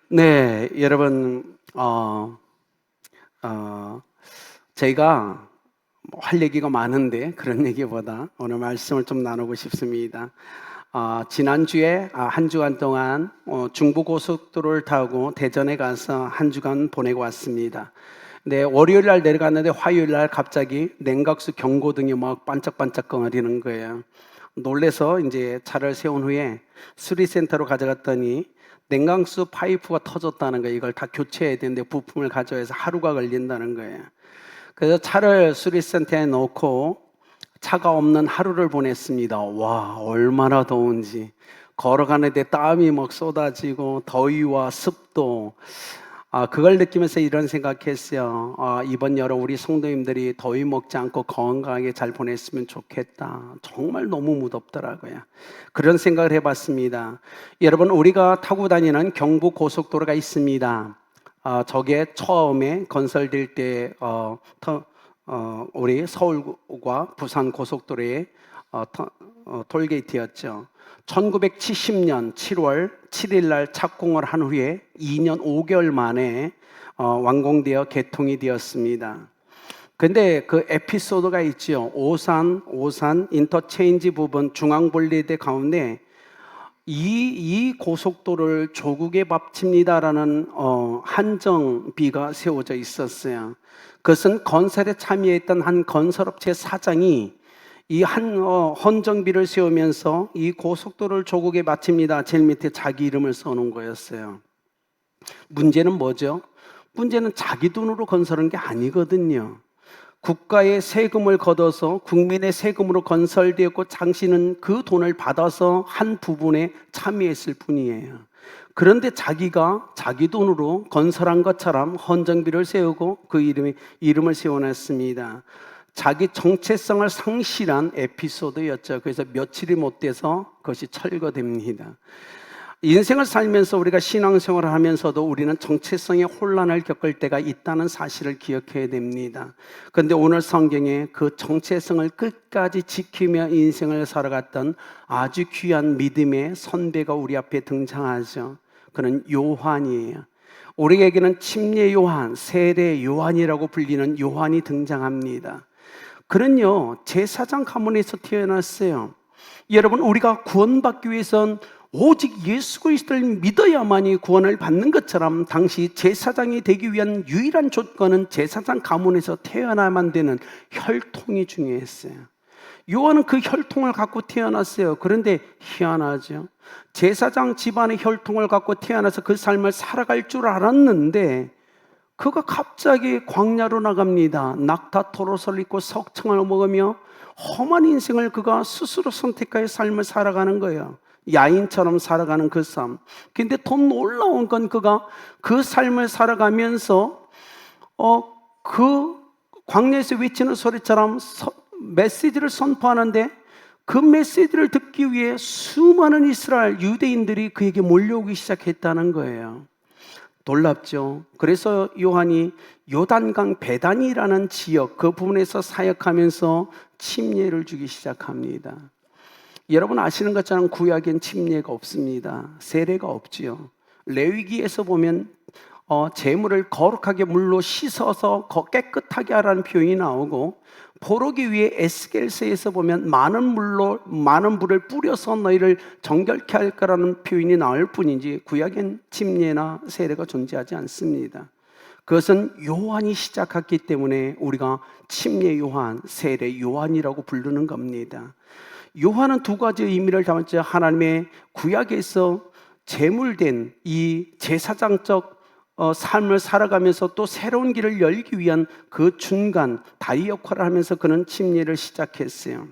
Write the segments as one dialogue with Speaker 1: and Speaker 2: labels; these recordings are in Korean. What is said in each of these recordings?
Speaker 1: 네, 여러분, 어, 저희가 뭐할 얘기가 많은데 그런 얘기보다 오늘 말씀을 좀 나누고 싶습니다. 지난주에 한 주간 동안 중부고속도로를 타고 대전에 가서 한 주간 보내고 왔습니다. 네, 월요일 날 내려갔는데 화요일 날 갑자기 냉각수 경고등이 막 반짝반짝 거리는 거예요. 놀래서 이제 차를 세운 후에 수리센터로 가져갔더니 냉각수 파이프가 터졌다는 거예요. 이걸 다 교체해야 되는데 부품을 가져와서 하루가 걸린다는 거예요. 그래서 차를 수리센터에 놓고 차가 없는 하루를 보냈습니다. 와, 얼마나 더운지. 걸어가는데 땀이 막 쏟아지고 더위와 습도. 그걸 느끼면서 이런 생각했어요. 이번 여름 우리 성도님들이 더위 먹지 않고 건강하게 잘 보냈으면 좋겠다. 정말 너무 무덥더라고요. 그런 생각을 해봤습니다. 여러분, 우리가 타고 다니는 경부 고속도로가 있습니다. 저게 처음에 건설될 때 우리 서울과 부산 고속도로의 톨게이트였죠. 1970년 7월 7일 날 착공을 한 후에 2년 5개월 만에 완공되어 개통이 되었습니다. 근데 그 에피소드가 있죠. 오산 인터체인지 부분 중앙분리대 가운데 이 고속도로를 조국에 바칩니다라는 한정비가 세워져 있었어요. 그것은 건설에 참여했던 한 건설업체 사장이 이 헌정비를 세우면서 이 고속도로를 조국에 바칩니다. 제일 밑에 자기 이름을 써놓은 거였어요. 문제는 뭐죠? 문제는 자기 돈으로 건설한 게 아니거든요. 국가의 세금을 걷어서 국민의 세금으로 건설되었고 당신은 그 돈을 받아서 한 부분에 참여했을 뿐이에요. 그런데 자기가 자기 돈으로 건설한 것처럼 헌정비를 세우고 그 이름을 세워놨습니다. 자기 정체성을 상실한 에피소드였죠. 그래서 며칠이 못 돼서 그것이 철거됩니다. 인생을 살면서 우리가 신앙생활을 하면서도 우리는 정체성의 혼란을 겪을 때가 있다는 사실을 기억해야 됩니다. 그런데 오늘 성경에 그 정체성을 끝까지 지키며 인생을 살아갔던 아주 귀한 믿음의 선배가 우리 앞에 등장하죠. 그는 요한이에요. 우리에게는 침례 요한, 세례 요한이라고 불리는 요한이 등장합니다. 그는요, 제사장 가문에서 태어났어요. 여러분, 우리가 구원받기 위해선 오직 예수 그리스도를 믿어야만이 구원을 받는 것처럼 당시 제사장이 되기 위한 유일한 조건은 제사장 가문에서 태어나야만 되는 혈통이 중요했어요. 요한은 그 혈통을 갖고 태어났어요. 그런데 희한하죠. 제사장 집안의 혈통을 갖고 태어나서 그 삶을 살아갈 줄 알았는데 그가 갑자기 광야로 나갑니다. 낙타 토롯을 입고 석청을 먹으며 험한 인생을 그가 스스로 선택하여 삶을 살아가는 거예요. 야인처럼 살아가는 그 삶. 근데 더 놀라운 건 그가 그 삶을 살아가면서 그 광야에서 외치는 소리처럼 메시지를 선포하는데 그 메시지를 듣기 위해 수많은 이스라엘 유대인들이 그에게 몰려오기 시작했다는 거예요. 놀랍죠. 그래서 요한이 요단강 베단이라는 지역 그 부분에서 사역하면서 침례를 주기 시작합니다. 여러분 아시는 것처럼 구약엔 침례가 없습니다. 세례가 없지요. 레위기에서 보면 재물을 거룩하게 물로 씻어서 깨끗하게 하라는 표현이 나오고 포로기 위해 에스겔서에서 보면 많은 불을 뿌려서 너희를 정결케 할 거라는 표현이 나올 뿐이지 구약엔 침례나 세례가 존재하지 않습니다. 그것은 요한이 시작했기 때문에 우리가 침례 요한, 세례 요한이라고 부르는 겁니다. 요한은 두 가지 의미를 담았죠. 하나님의 구약에서 제물된 이 제사장적 삶을 살아가면서 또 새로운 길을 열기 위한 그 중간 다리 역할을 하면서 그는 침례를 시작했어요.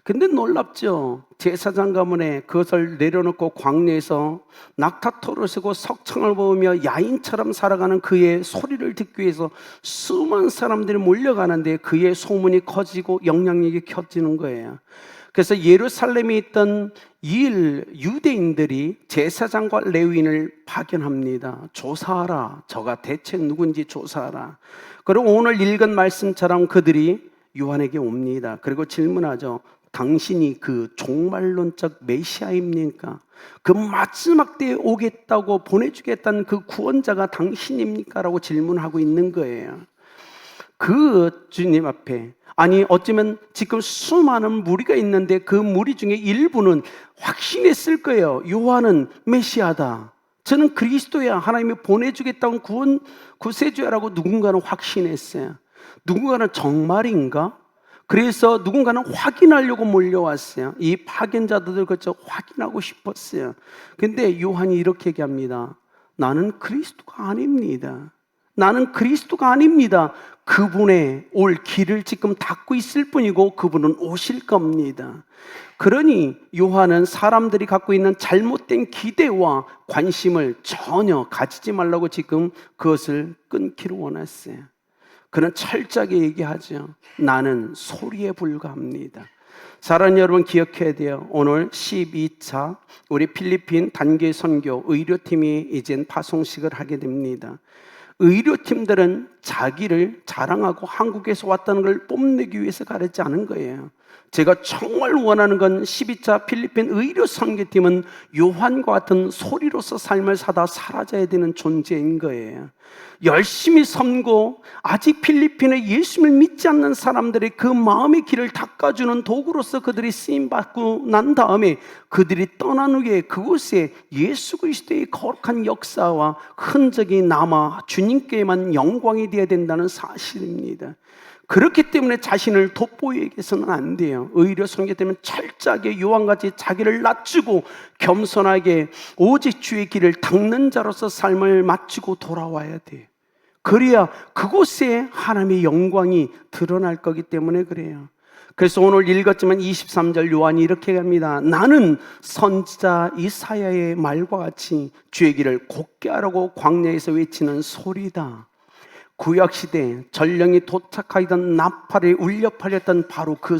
Speaker 1: 근데 놀랍죠. 제사장 가문에 그것을 내려놓고 광야에서 낙타토를 쓰고 석창을 보며 야인처럼 살아가는 그의 소리를 듣기 위해서 수많은 사람들이 몰려가는데 그의 소문이 커지고 영향력이 켜지는 거예요. 그래서 예루살렘에 있던 유대인들이 제사장과 레위인을 파견합니다. 조사하라. 저가 대체 누군지 조사하라. 그리고 오늘 읽은 말씀처럼 그들이 요한에게 옵니다. 그리고 질문하죠. 당신이 그 종말론적 메시아입니까? 그 마지막 때에 오겠다고 보내주겠다는 그 구원자가 당신입니까? 라고 질문하고 있는 거예요. 그 주님 앞에, 아니 어쩌면 지금 수많은 무리가 있는데 그 무리 중에 일부는 확신했을 거예요. 요한은 메시아다, 저는 그리스도야, 하나님이 보내주겠다는 구세주야라고 누군가는 확신했어요. 누군가는 정말인가? 그래서 누군가는 확인하려고 몰려왔어요. 이 파견자들을 그저 확인하고 싶었어요. 근데 요한이 이렇게 얘기합니다. 나는 그리스도가 아닙니다. 나는 그리스도가 아닙니다. 그분의 올 길을 지금 닫고 있을 뿐이고 그분은 오실 겁니다. 그러니 요한은 사람들이 갖고 있는 잘못된 기대와 관심을 전혀 가지지 말라고 지금 그것을 끊기를 원했어요. 그는 철저하게 얘기하죠. 나는 소리에 불과합니다. 사랑하는 여러분, 기억해야 돼요. 오늘 12차 우리 필리핀 단계 선교 의료팀이 이젠 파송식을 하게 됩니다. 의료팀들은 자기를 자랑하고 한국에서 왔다는 걸 뽐내기 위해서 가르치지 않은 거예요. 제가 정말 원하는 건 12차 필리핀 의료 선교팀은 요한과 같은 소리로서 삶을 사다 사라져야 되는 존재인 거예요. 열심히 섬고 아직 필리핀에 예수를 믿지 않는 사람들의 그 마음의 길을 닦아주는 도구로서 그들이 쓰임받고 난 다음에 그들이 떠난 후에 그곳에 예수 그리스도의 거룩한 역사와 흔적이 남아 주님께만 영광이 되어야 된다는 사실입니다. 그렇기 때문에 자신을 돋보이게서는 안 돼요. 의료 선교 때문에 철저하게 요한같이 자기를 낮추고 겸손하게 오직 주의 길을 닦는 자로서 삶을 마치고 돌아와야 돼요. 그래야 그곳에 하나님의 영광이 드러날 거기 때문에 그래요. 그래서 오늘 읽었지만 23절 요한이 이렇게 합니다. 나는 선지자 이사야의 말과 같이 주의 길을 곧게 하라고 광야에서 외치는 소리다. 구약시대 전령이 도착하던 나팔을 울려 팔렸던 바로 그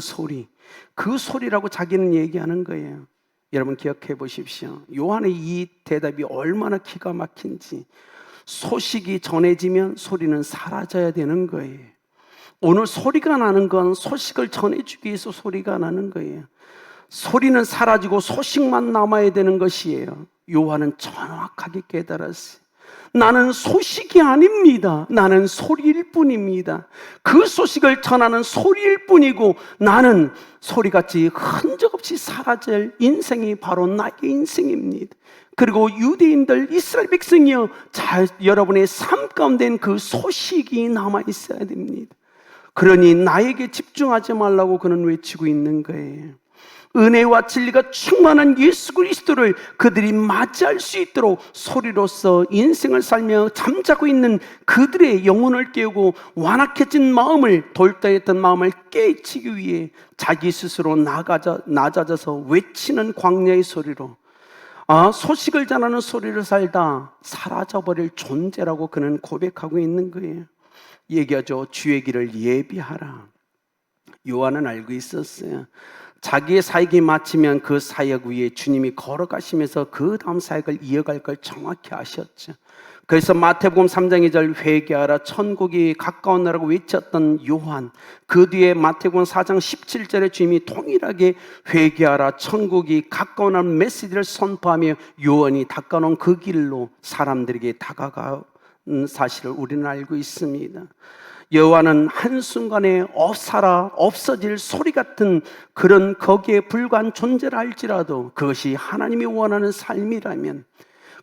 Speaker 1: 소리라고 자기는 얘기하는 거예요. 여러분 기억해 보십시오. 요한의 이 대답이 얼마나 기가 막힌지. 소식이 전해지면 소리는 사라져야 되는 거예요. 오늘 소리가 나는 건 소식을 전해주기 위해서 소리가 나는 거예요. 소리는 사라지고 소식만 남아야 되는 것이에요. 요한은 정확하게 깨달았어요. 나는 소식이 아닙니다. 나는 소리일 뿐입니다. 그 소식을 전하는 소리일 뿐이고 나는 소리같이 흔적없이 사라질 인생이 바로 나의 인생입니다. 그리고 유대인들, 이스라엘 백성이여, 여러분의 삶 가운데는 그 소식이 남아있어야 됩니다. 그러니 나에게 집중하지 말라고 그는 외치고 있는 거예요. 은혜와 진리가 충만한 예수 그리스도를 그들이 맞이할 수 있도록 소리로서 인생을 살며 잠자고 있는 그들의 영혼을 깨우고 완악해진 마음을, 돌떠했던 마음을 깨치기 위해 자기 스스로 낮아져서 외치는 광야의 소리로, 소식을 전하는 소리를 살다 사라져버릴 존재라고 그는 고백하고 있는 거예요. 얘기하죠. 주의 길을 예비하라. 요한은 알고 있었어요. 자기의 사역이 마치면 그 사역 위에 주님이 걸어가시면서 그 다음 사역을 이어갈 걸 정확히 아셨죠. 그래서 마태복음 3장 2절 회개하라 천국이 가까운 나라고 외쳤던 요한, 그 뒤에 마태복음 4장 17절에 주님이 동일하게 회개하라 천국이 가까운 나라 메시지를 선포하며 요한이 닦아놓은 그 길로 사람들에게 다가간 사실을 우리는 알고 있습니다. 요한은 한순간에 없어질 소리 같은 그런 거기에 불과한 존재를 알지라도 그것이 하나님이 원하는 삶이라면,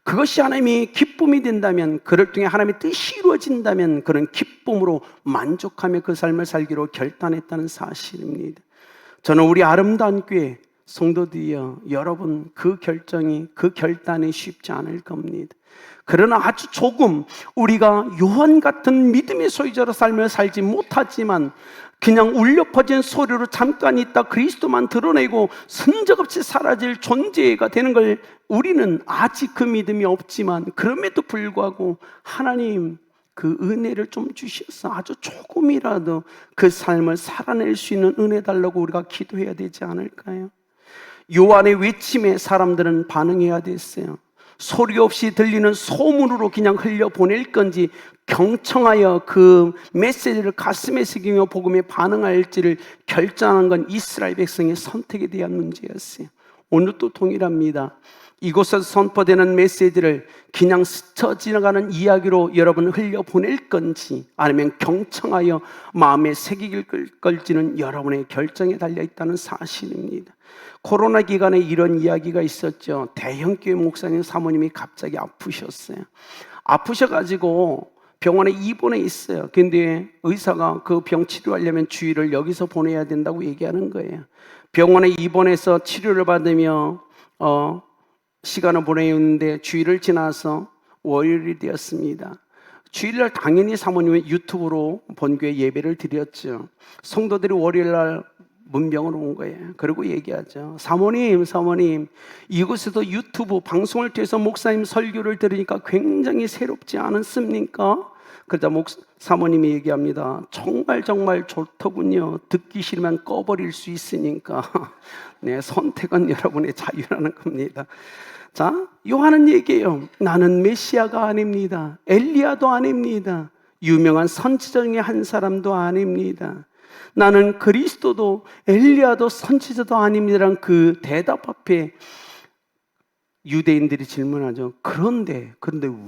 Speaker 1: 그것이 하나님의 기쁨이 된다면, 그를 통해 하나님의 뜻이 이루어진다면 그런 기쁨으로 만족하며 그 삶을 살기로 결단했다는 사실입니다. 저는 우리 아름다운 교회 성도들이여, 여러분 그 결단이 쉽지 않을 겁니다. 그러나 아주 조금 우리가 요한 같은 믿음의 소유자로 삶을 살지 못하지만 그냥 울려 퍼진 소리로 잠깐 있다 그리스도만 드러내고 흔적없이 사라질 존재가 되는 걸, 우리는 아직 그 믿음이 없지만 그럼에도 불구하고 하나님 그 은혜를 좀 주셔서 아주 조금이라도 그 삶을 살아낼 수 있는 은혜 달라고 우리가 기도해야 되지 않을까요? 요한의 외침에 사람들은 반응해야 됐어요. 소리 없이 들리는 소문으로 그냥 흘려보낼 건지, 경청하여 그 메시지를 가슴에 새기며 복음에 반응할지를 결정하는 건 이스라엘 백성의 선택에 대한 문제였어요. 오늘도 동일합니다. 이곳에서 선포되는 메시지를 그냥 스쳐 지나가는 이야기로 여러분 흘려보낼 건지, 아니면 경청하여 마음에 새길 걸지는 여러분의 결정에 달려있다는 사실입니다. 코로나 기간에 이런 이야기가 있었죠. 대형교회 목사님 사모님이 갑자기 아프셨어요. 아프셔가지고 병원에 입원해 있어요. 근데 의사가 그 병 치료하려면 주일을 여기서 보내야 된다고 얘기하는 거예요. 병원에 입원해서 치료를 받으며 시간을 보내는데 주일을 지나서 월요일이 되었습니다. 주일날 당연히 사모님은 유튜브로 본교회 예배를 드렸죠. 성도들이 월요일날 문병으로 온 거예요. 그리고 얘기하죠. 사모님, 이곳에도 유튜브 방송을 통해서 목사님 설교를 들으니까 굉장히 새롭지 않습니까? 그러자 사모님이 얘기합니다. 정말 좋더군요. 듣기 싫으면 꺼버릴 수 있으니까. 네, 선택은 여러분의 자유라는 겁니다. 자, 요한은 얘기해요. 나는 메시아가 아닙니다. 엘리야도 아닙니다. 유명한 선지자 중에 한 사람도 아닙니다. 나는 그리스도도 엘리야도 선지자도 아닙니다라는 그 대답 앞에 유대인들이 질문하죠. 그런데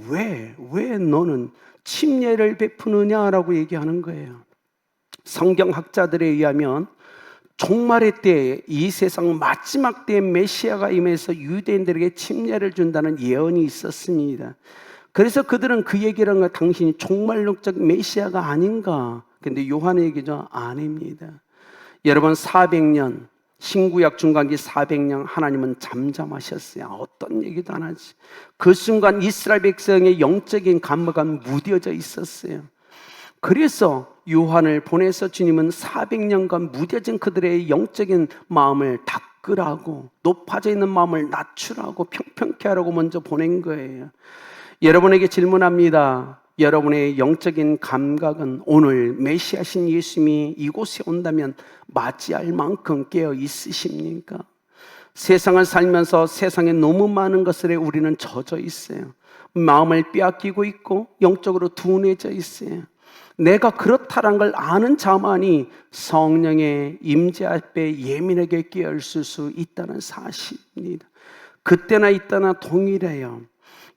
Speaker 1: 왜 너는 침례를 베푸느냐라고 얘기하는 거예요. 성경학자들에 의하면 종말의 때에, 이 세상 마지막 때에 메시아가 임해서 유대인들에게 침례를 준다는 예언이 있었습니다. 그래서 그들은 그 얘기를 한 거예요. 당신이 종말론적 메시아가 아닌가. 근데 요한의 얘기죠. 아닙니다. 여러분, 400년, 신구약 중간기 400년 하나님은 잠잠하셨어요. 어떤 얘기도 안 하지. 그 순간 이스라엘 백성의 영적인 감각가 무뎌져 있었어요. 그래서 요한을 보내서 주님은 400년간 무뎌진 그들의 영적인 마음을 닦으라고, 높아져 있는 마음을 낮추라고, 평평케 하라고 먼저 보낸 거예요. 여러분에게 질문합니다. 여러분의 영적인 감각은 오늘 메시아신 예수님이 이곳에 온다면 맞이할 만큼 깨어 있으십니까? 세상을 살면서 세상에 너무 많은 것들에 우리는 젖어 있어요. 마음을 빼앗기고 있고 영적으로 둔해져 있어요. 내가 그렇다는 걸 아는 자만이 성령의 임재 앞에 예민하게 깨어있을 수 있다는 사실입니다. 그때나 이때나 동일해요.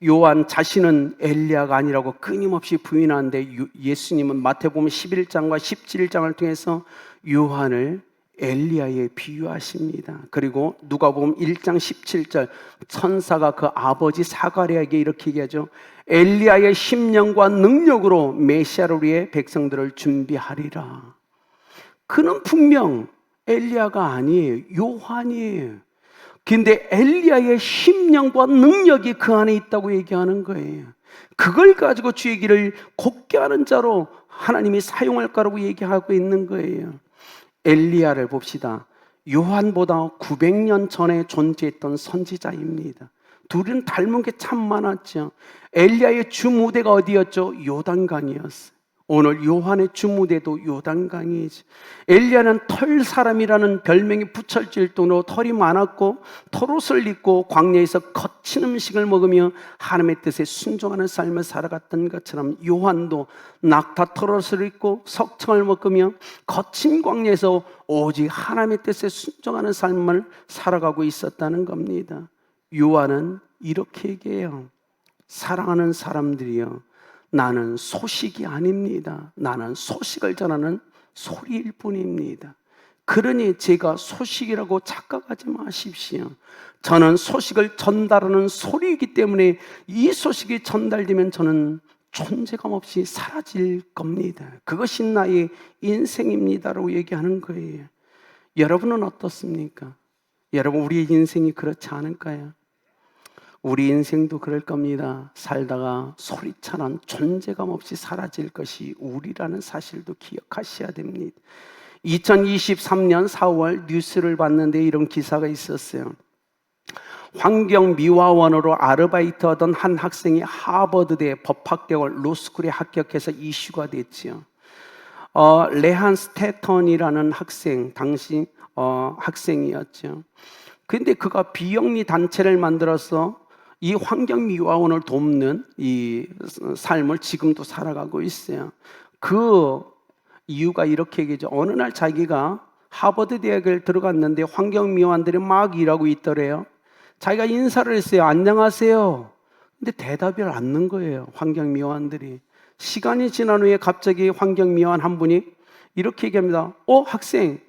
Speaker 1: 요한 자신은 엘리야가 아니라고 끊임없이 부인하는데 예수님은 마태복음 11장과 17장을 통해서 요한을 엘리야에 비유하십니다. 그리고 누가복음 1장 17절 천사가 그 아버지 사가랴에게 이렇게 얘기하죠. 엘리야의 심령과 능력으로 메시아를 위해 백성들을 준비하리라. 그는 분명 엘리야가 아니에요. 요한이에요. 근데 엘리야의 심령과 능력이 그 안에 있다고 얘기하는 거예요. 그걸 가지고 주의 길을 곱게 하는 자로 하나님이 사용할 거라고 얘기하고 있는 거예요. 엘리야를 봅시다. 요한보다 900년 전에 존재했던 선지자입니다. 둘은 닮은 게 참 많았죠. 엘리야의 주무대가 어디였죠? 요단강이었어요. 오늘 요한의 주무대도 요단강이죠. 엘리야는 털 사람이라는 별명이 붙여질 정도로 털이 많았고 털옷을 입고 광야에서 거친 음식을 먹으며 하나님의 뜻에 순종하는 삶을 살아갔던 것처럼 요한도 낙타 털옷을 입고 석청을 먹으며 거친 광야에서 오직 하나님의 뜻에 순종하는 삶을 살아가고 있었다는 겁니다. 요한은 이렇게 얘기해요. 사랑하는 사람들이여, 나는 소식이 아닙니다. 나는 소식을 전하는 소리일 뿐입니다. 그러니 제가 소식이라고 착각하지 마십시오. 저는 소식을 전달하는 소리이기 때문에 이 소식이 전달되면 저는 존재감 없이 사라질 겁니다. 그것이 나의 인생입니다라고 얘기하는 거예요. 여러분은 어떻습니까? 여러분, 우리의 인생이 그렇지 않을까요? 우리 인생도 그럴 겁니다. 살다가 소리처럼 존재감 없이 사라질 것이 우리라는 사실도 기억하셔야 됩니다. 2023년 4월 뉴스를 봤는데 이런 기사가 있었어요. 환경미화원으로 아르바이트하던 한 학생이 하버드대 법학대학원 로스쿨에 합격해서 이슈가 됐죠. 레한 스태턴이라는 학생, 당시 학생이었죠. 근데 그가 비영리 단체를 만들어서 이 환경미화원을 돕는 이 삶을 지금도 살아가고 있어요. 그 이유가 이렇게 얘기죠. 어느 날 자기가 하버드 대학을 들어갔는데 환경미화원들이 막 일하고 있더래요. 자기가 인사를 했어요. 안녕하세요. 근데 대답을 않는 거예요. 환경미화원들이. 시간이 지난 후에 갑자기 환경미화원 한 분이 이렇게 얘기합니다. 학생,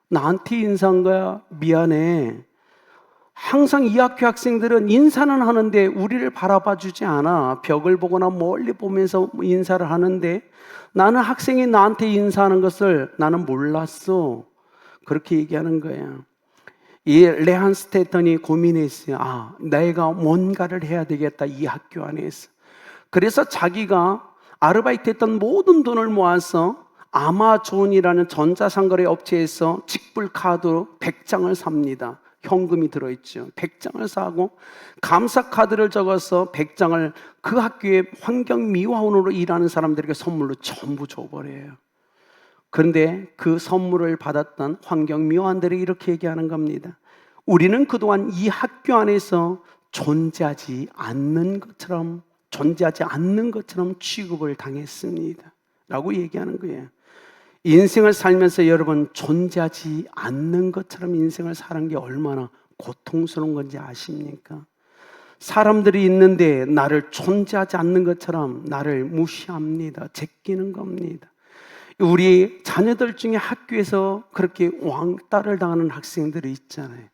Speaker 1: 나한테 인사한 거야? 미안해. 항상 이 학교 학생들은 인사는 하는데 우리를 바라봐 주지 않아. 벽을 보거나 멀리 보면서 인사를 하는데 나는 학생이 나한테 인사하는 것을 나는 몰랐어. 그렇게 얘기하는 거예요. 이 레한 스테이턴이 고민했어요. 내가 뭔가를 해야 되겠다, 이 학교 안에서. 그래서 자기가 아르바이트 했던 모든 돈을 모아서 아마존이라는 전자상거래 업체에서 직불 카드로 100장을 삽니다. 현금이 들어있죠. 100장을 사고 감사 카드를 적어서 100장을 그 학교의 환경미화원으로 일하는 사람들에게 선물로 전부 줘버려요. 그런데 그 선물을 받았던 환경미화원들이 이렇게 얘기하는 겁니다. 우리는 그동안 이 학교 안에서 존재하지 않는 것처럼 취급을 당했습니다 라고 얘기하는 거예요. 인생을 살면서 여러분, 존재하지 않는 것처럼 인생을 사는 게 얼마나 고통스러운 건지 아십니까? 사람들이 있는데 나를 존재하지 않는 것처럼 나를 무시합니다. 제끼는 겁니다. 우리 자녀들 중에 학교에서 그렇게 왕따를 당하는 학생들이 있잖아요.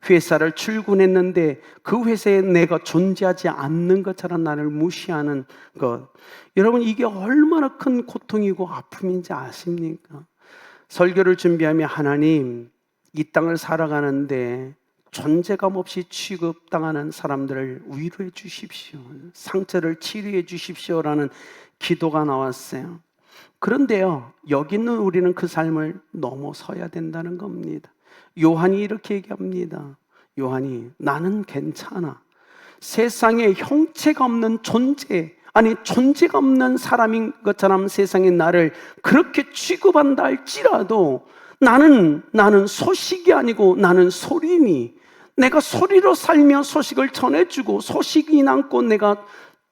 Speaker 1: 회사를 출근했는데 그 회사에 내가 존재하지 않는 것처럼 나를 무시하는 것. 여러분, 이게 얼마나 큰 고통이고 아픔인지 아십니까? 설교를 준비하며 하나님, 이 땅을 살아가는데 존재감 없이 취급당하는 사람들을 위로해 주십시오. 상처를 치료해 주십시오라는 기도가 나왔어요. 그런데요, 여기 있는 우리는 그 삶을 넘어서야 된다는 겁니다. 요한이 이렇게 얘기합니다. 요한이, 나는 괜찮아. 세상에 형체가 없는 존재가 없는 사람인 것처럼 세상에 나를 그렇게 취급한다 할지라도 나는 소식이 아니고 나는 소리니, 내가 소리로 살며 소식을 전해주고 소식이 남고 내가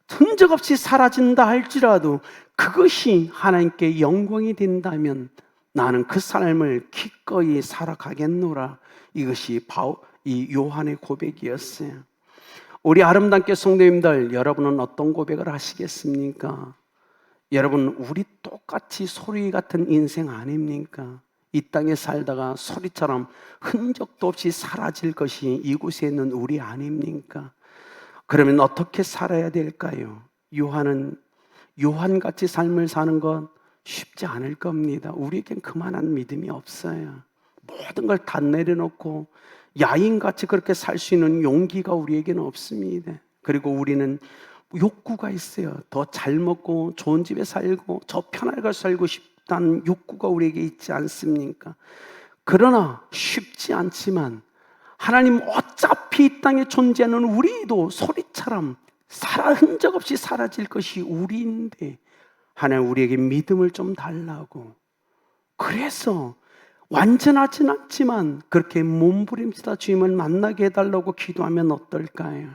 Speaker 1: 흔적 없이 사라진다 할지라도 그것이 하나님께 영광이 된다면 나는 그 삶을 기꺼이 살아가겠노라. 이것이 이 요한의 고백이었어요. 우리 아름답게 성도님들, 여러분은 어떤 고백을 하시겠습니까? 여러분, 우리 똑같이 소리 같은 인생 아닙니까? 이 땅에 살다가 소리처럼 흔적도 없이 사라질 것이 이곳에 있는 우리 아닙니까? 그러면 어떻게 살아야 될까요? 요한같이 삶을 사는 건 쉽지 않을 겁니다. 우리에겐 그만한 믿음이 없어요. 모든 걸 다 내려놓고 야인같이 그렇게 살 수 있는 용기가 우리에게는 없습니다. 그리고 우리는 욕구가 있어요. 더 잘 먹고 좋은 집에 살고 저 편하게 살고 싶다는 욕구가 우리에게 있지 않습니까? 그러나 쉽지 않지만 하나님, 어차피 이 땅에 존재하는 우리도 소리처럼 흔적 없이 사라질 것이 우리인데 하나님, 우리에게 믿음을 좀 달라고. 그래서 완전하진 않지만 그렇게 몸부림치다 주님을 만나게 해달라고 기도하면 어떨까요?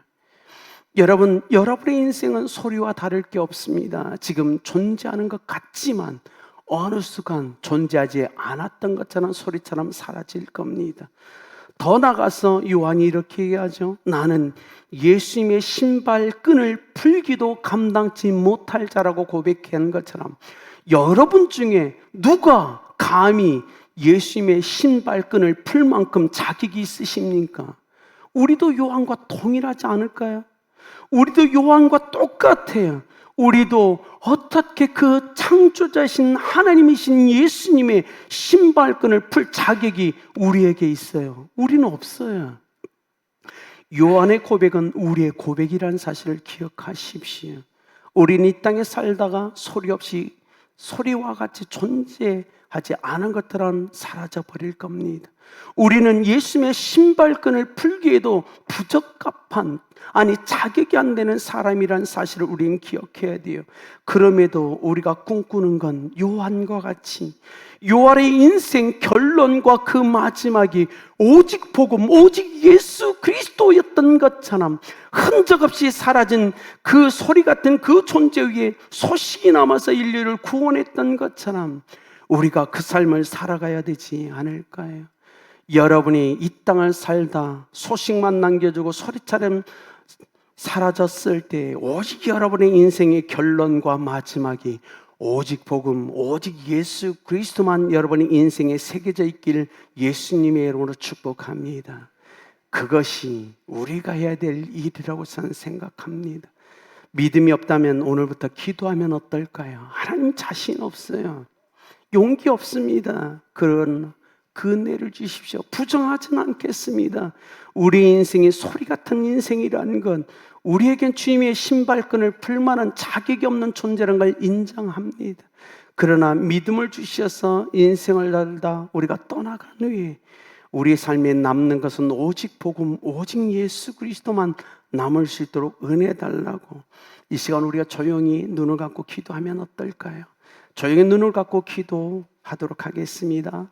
Speaker 1: 여러분, 여러분의 인생은 소리와 다를 게 없습니다. 지금 존재하는 것 같지만 어느 순간 존재하지 않았던 것처럼 소리처럼 사라질 겁니다. 더 나가서 요한이 이렇게 얘기하죠. 나는 예수님의 신발끈을 풀기도 감당치 못할 자라고 고백한 것처럼 여러분 중에 누가 감히 예수님의 신발끈을 풀 만큼 자격이 있으십니까? 우리도 요한과 동일하지 않을까요? 우리도 요한과 똑같아요. 우리도 어떻게 그 창조자신 하나님이신 예수님의 신발끈을 풀 자격이 우리에게 있어요? 우리는 없어요. 요한의 고백은 우리의 고백이라는 사실을 기억하십시오. 우리는 이 땅에 살다가 소리 없이 소리와 같이 존재하지 하지 않은 것들은 사라져 버릴 겁니다. 우리는 예수님의 신발끈을 풀기에도 부적합한, 아니 자격이 안 되는 사람이란 사실을 우리는 기억해야 돼요. 그럼에도 우리가 꿈꾸는 건 요한과 같이 요한의 인생 결론과 그 마지막이 오직 복음, 오직 예수 그리스도였던 것처럼 흔적 없이 사라진 그 소리 같은 그 존재 위에 소식이 남아서 인류를 구원했던 것처럼 우리가 그 삶을 살아가야 되지 않을까요? 여러분이 이 땅을 살다 소식만 남겨주고 소리처럼 사라졌을 때 오직 여러분의 인생의 결론과 마지막이 오직 복음, 오직 예수 그리스도만 여러분의 인생에 새겨져 있길 예수님의 이름으로 축복합니다. 그것이 우리가 해야 될 일이라고 저는 생각합니다. 믿음이 없다면 오늘부터 기도하면 어떨까요? 하나님 자신 없어요. 용기 없습니다. 그런 그 은혜를 주십시오. 부정하지는 않겠습니다. 우리 인생이 소리 같은 인생이라는 건 우리에겐 주님의 신발끈을 풀 만한 자격이 없는 존재라는 걸 인정합니다. 그러나 믿음을 주셔서 인생을 살다 우리가 떠나간 후에 우리 삶에 남는 것은 오직 복음, 오직 예수 그리스도만 남을 수 있도록 은혜 달라고 이 시간 우리가 조용히 눈을 감고 기도하면 어떨까요? 조용히 눈을 감고 기도하도록 하겠습니다.